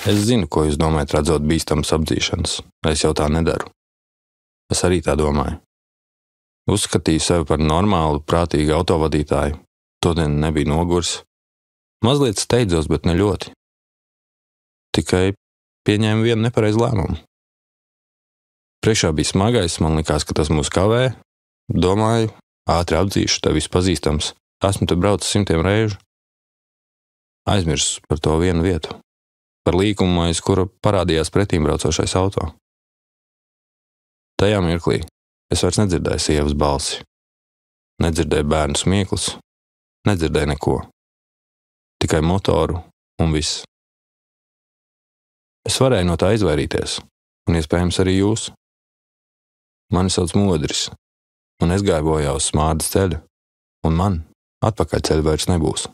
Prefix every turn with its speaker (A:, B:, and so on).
A: Es zinu, ko jūs domājat, redzot bīstamas apdzīšanas. Es jau tā nedaru. Es arī tā domāju. Uzskatīju sevi par normālu, prātīgu autovadītāju. Todien nebija nogurs. Mazliet steidzos, bet ne ļoti. Tikai pieņēmu vienu nepareizu lēmumu. Priekšā bija smagais, man likās, ka tas mūs kavē. Domāju, ātri apdzīšu, tev viss pazīstams. Esmu te braucis 100 reižu. Aizmirsu par to vienu vietu. Par līkumu, aiz kura parādījās pretīm braucošais auto. Tajā mirklī es vairs nedzirdēju sievas balsi. Nedzirdēju bērnu smieklus. Nedzirdēju neko. Tikai motoru un viss. Es varēju no tā izvairīties, un iespējams arī jūs. Mani sauc Modris, un es gāju bojā uz Smārdas ceļu, un man atpakaļ ceļa vairs nebūs.